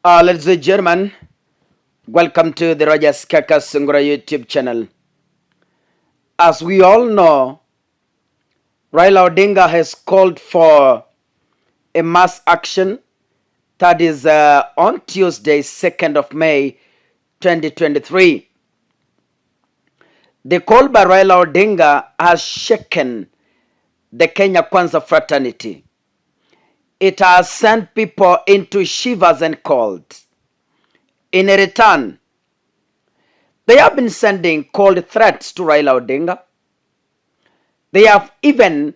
Ladies and gentlemen, welcome to the Rogers Kakasungura YouTube channel. As we all know, Raila Odinga has called for a mass action that is on Tuesday, 2nd of May, 2023. The call by Raila Odinga has shaken the Kenya Kwanza fraternity. It has sent people into shivers and cold. In return, they have been sending cold threats to Raila Odinga. They have even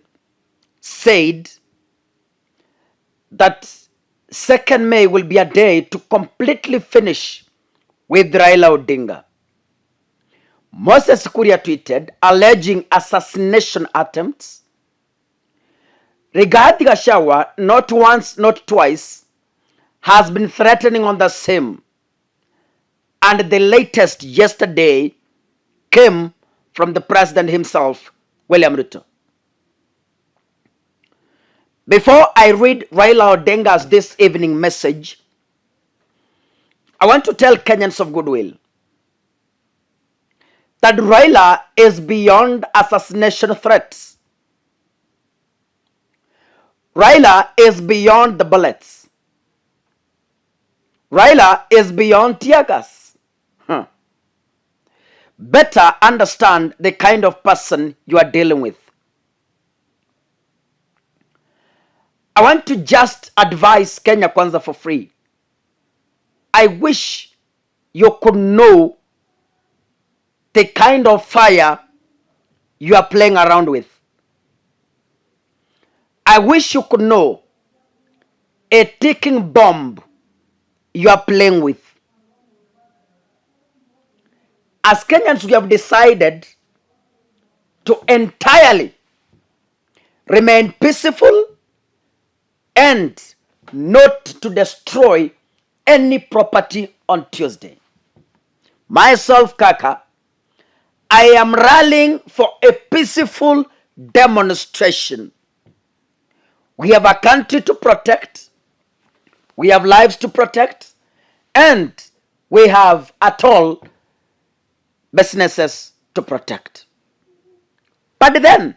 said that 2nd May will be a day to completely finish with Raila Odinga. Moses Kuria tweeted alleging assassination attempts. Rigathi Gachagua, not once, not twice, has been threatening on the same. And the latest yesterday came from the president himself, William Ruto. Before I read Raila Odinga's this evening message, I want to tell Kenyans of goodwill that Raila is beyond assassination threats. Raila is beyond the bullets. Raila is beyond tear gas. Better understand the kind of person you are dealing with. I want to just advise Kenya Kwanza for free. I wish you could know the kind of fire you are playing around with. I wish you could know a ticking bomb you are playing with. As Kenyans, we have decided to entirely remain peaceful and not to destroy any property on Tuesday. Myself, Kaka, I am rallying for a peaceful demonstration. We have a country to protect, we have lives to protect, and we have at all businesses to protect. But then,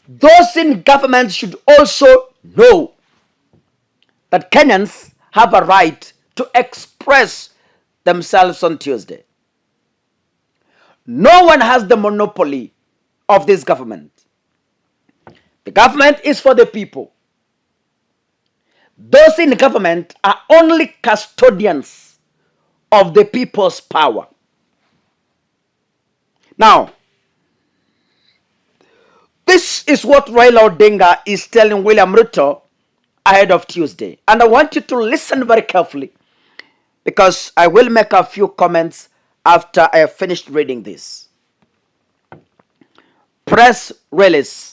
those in government should also know that Kenyans have a right to express themselves on Tuesday. No one has the monopoly of this government. The government is for the people. Those in government are only custodians of the people's power. Now, this is what Raila Odinga is telling William Ruto ahead of Tuesday. And I want you to listen very carefully because I will make a few comments after I have finished reading this. Press release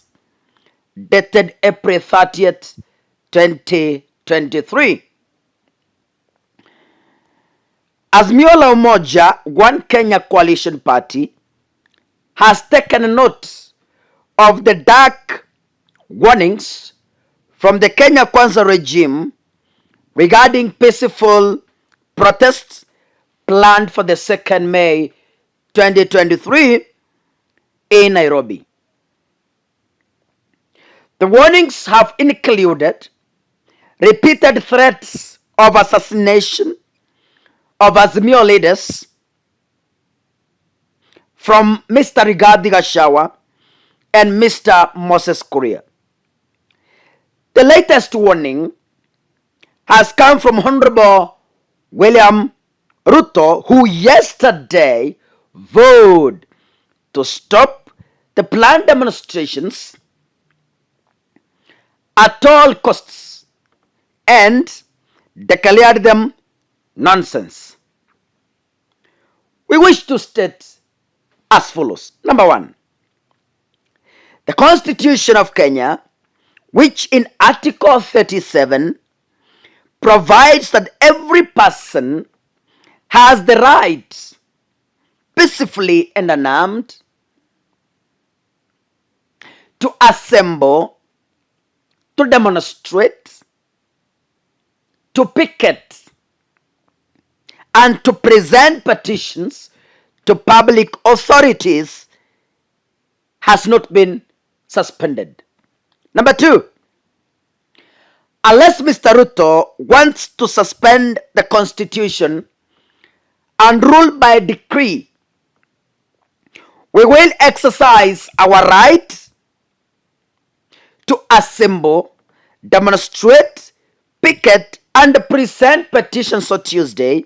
dated April 30th, 2023. Azimio la Umoja, One Kenya Coalition Party, has taken note of the dark warnings from the Kenya Kwanza regime regarding peaceful protests planned for the 2nd May 2023 in Nairobi. The warnings have included repeated threats of assassination of Azimio leaders from Mr. Rigathi Gachagua and Mr. Moses Kuria. The latest warning has come from Honorable William Ruto, who yesterday vowed to stop the planned demonstrations at all costs and declared them nonsense. We wish to state as follows. Number one, the Constitution of Kenya, which in Article 37 provides that every person has the right, peacefully and unarmed, to assemble, to demonstrate, to picket, and to present petitions to public authorities has not been suspended. Number 2, unless Mr. Ruto wants to suspend the constitution and rule by decree, we will exercise our right to assemble, demonstrate, picket, and present petitions on Tuesday,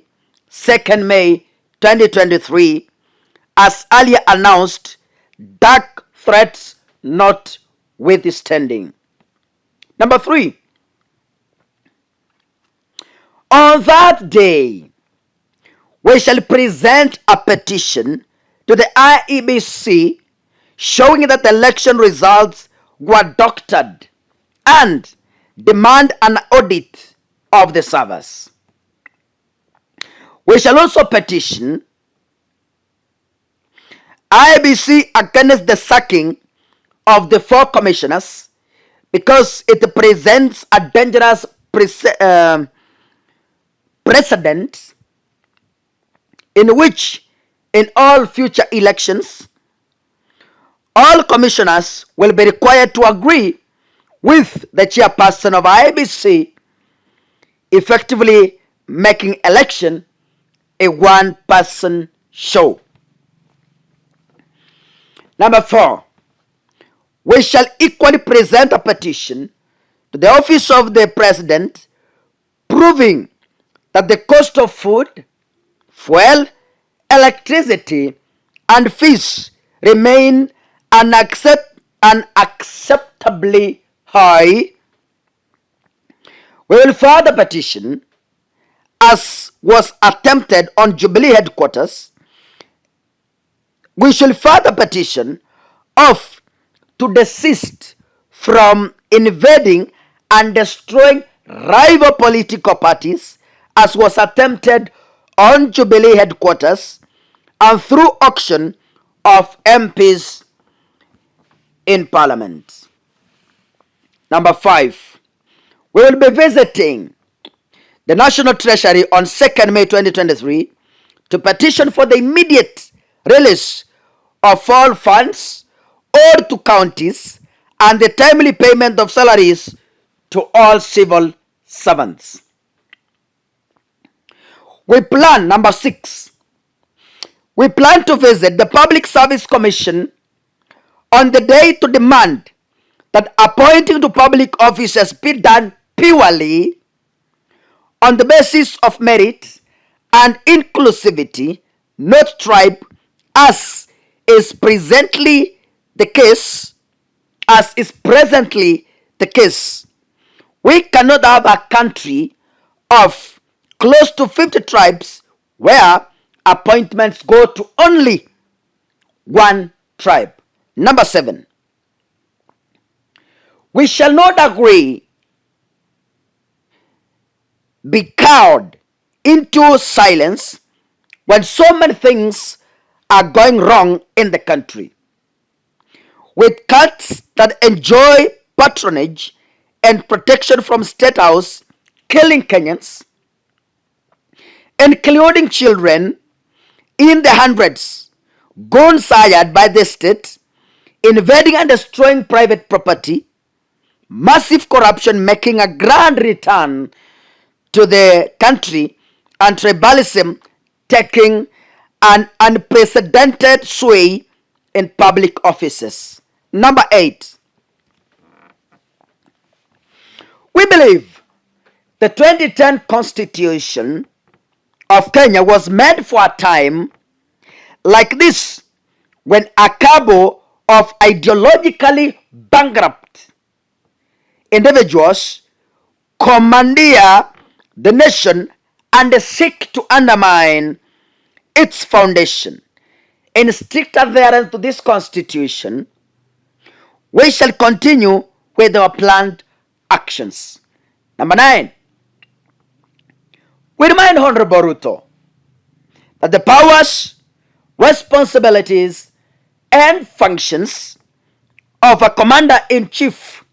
2nd May 2023, as earlier announced, dark threats notwithstanding. Number 3, on that day, we shall present a petition to the IEBC showing that the election results were doctored and demand an audit of the servers. We shall also petition IEBC against the sacking of the 4 commissioners because it presents a dangerous precedent in which in all future elections all commissioners will be required to agree with the chairperson of IEBC, effectively making election a one-person show. Number 4, we shall equally present a petition to the office of the president proving that the cost of food, fuel, electricity, and fees remain unacceptably high. We will further petition, as was attempted on Jubilee headquarters, we shall further petition of to desist from invading and destroying rival political parties, as was attempted on Jubilee headquarters and through auction of MPs in Parliament. Number 5, we will be visiting the National Treasury on 2nd May 2023 to petition for the immediate release of all funds owed to counties and the timely payment of salaries to all civil servants. We plan, number 6, we plan to visit the Public Service Commission on the day to demand that appointing to public officers be done purely on the basis of merit and inclusivity, not tribe, as is presently the case. We cannot have a country of close to 50 tribes where appointments go to only one tribe. Number 7, we shall not agree, be cowed into silence when so many things are going wrong in the country, with cults that enjoy patronage and protection from State House killing Kenyans, including children in the hundreds, gone sired by the state, invading and destroying private property, massive corruption making a grand return to the country, and tribalism taking an unprecedented sway in public offices. Number 8, we believe the 2010 Constitution of Kenya was made for a time like this, when a cabal of ideologically bankrupt individuals commandeer the nation and seek to undermine its foundation. In strict adherence to this constitution, we shall continue with our planned actions. Number 9, we remind Honorable Ruto that the powers, responsibilities, and functions of a commander-in-chief,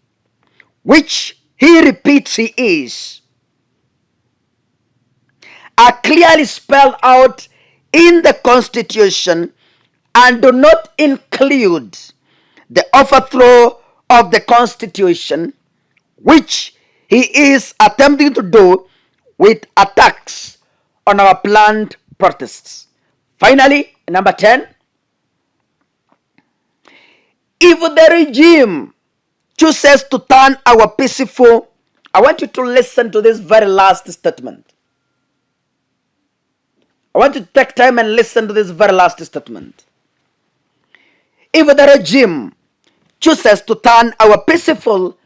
which he repeats he is, are clearly spelled out in the Constitution and do not include the overthrow of the Constitution, which he is attempting to do with attacks on our planned protests. Finally, number 10, if the regime chooses to turn our peaceful, I want you to listen to this very last statement. I want you to take time and listen to this very last statement. If the regime chooses to turn our peaceful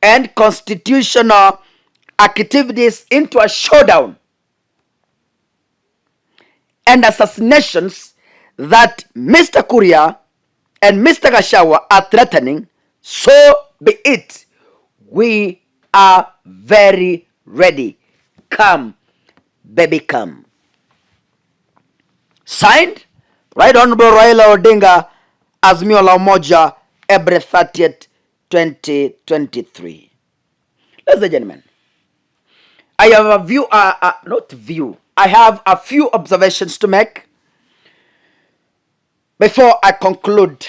and constitutional activities into a showdown and assassinations that Mr. Kuria and Mr. Gachagua are threatening, so be it. We are very ready. Come, baby, come. Signed, Right Honorable Raila Odinga, Azimio la Umoja, April 30th, 2023. Ladies and gentlemen, I have a few observations to make before I conclude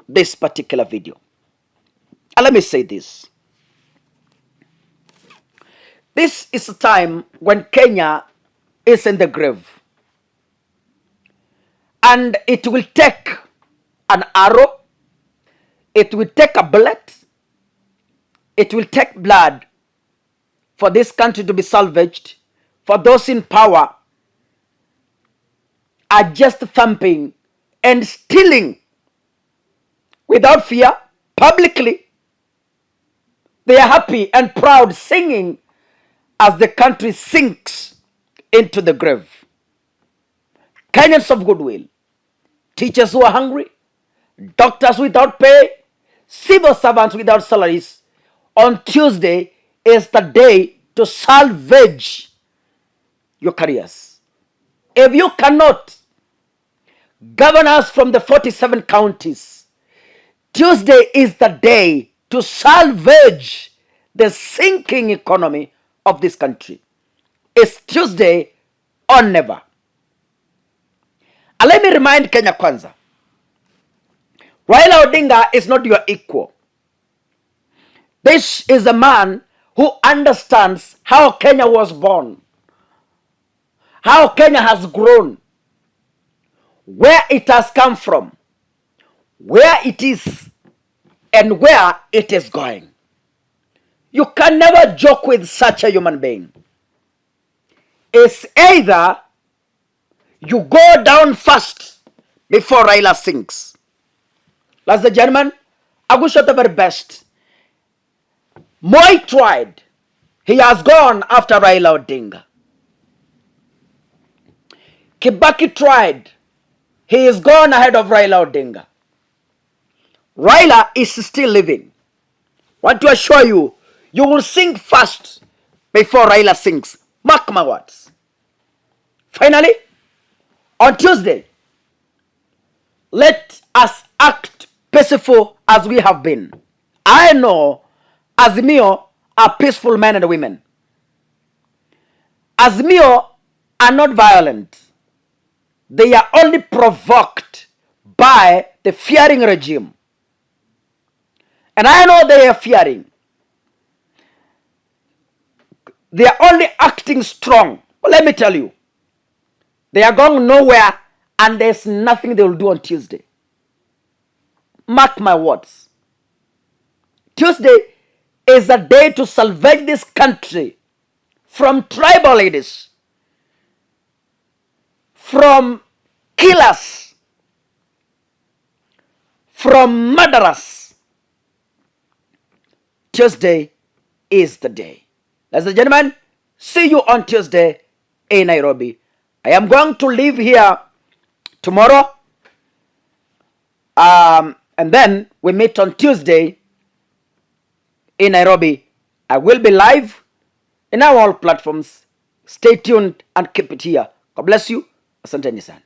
this particular video. And let me say this. This is a time when Kenya is in the grave. And it will take an arrow, it will take a bullet, it will take blood for this country to be salvaged, for those in power are just thumping and stealing without fear publicly. They are happy and proud, singing as the country sinks into the grave. Kenyans of goodwill, teachers who are hungry, doctors without pay, civil servants without salaries. On Tuesday is the day to salvage your careers. If you cannot, governors from the 47 counties, Tuesday is the day to salvage the sinking economy of this country. It's Tuesday or never. And let me remind Kenya Kwanza, Raila Odinga is not your equal. This is a man who understands how Kenya was born, how Kenya has grown, where it has come from, where it is, and where it is going. You can never joke with such a human being. It's either you go down first before Raila sinks. Ladies and gentlemen, I wish you the very best. Moi tried. He has gone after Raila Odinga. Kibaki tried. He is gone ahead of Raila Odinga. Raila is still living. Want to assure you, you will sink first before Raila sinks. Mark my words. Finally, on Tuesday, let us act peaceful as we have been. I know Azimio are peaceful men and women. Azimio are not violent. They are only provoked by the fearing regime. And I know they are fearing. They are only acting strong. But let me tell you, they are going nowhere and there's nothing they will do on Tuesday. Mark my words. Tuesday is a day to salvage this country from tribal leaders, from killers, from murderers. Tuesday is the day. Ladies and gentlemen, see you on Tuesday in Nairobi. I am going to leave here tomorrow. And then we meet on Tuesday in Nairobi. I will be live in our all platforms. Stay tuned and keep it here. God bless you. Asanteni sana.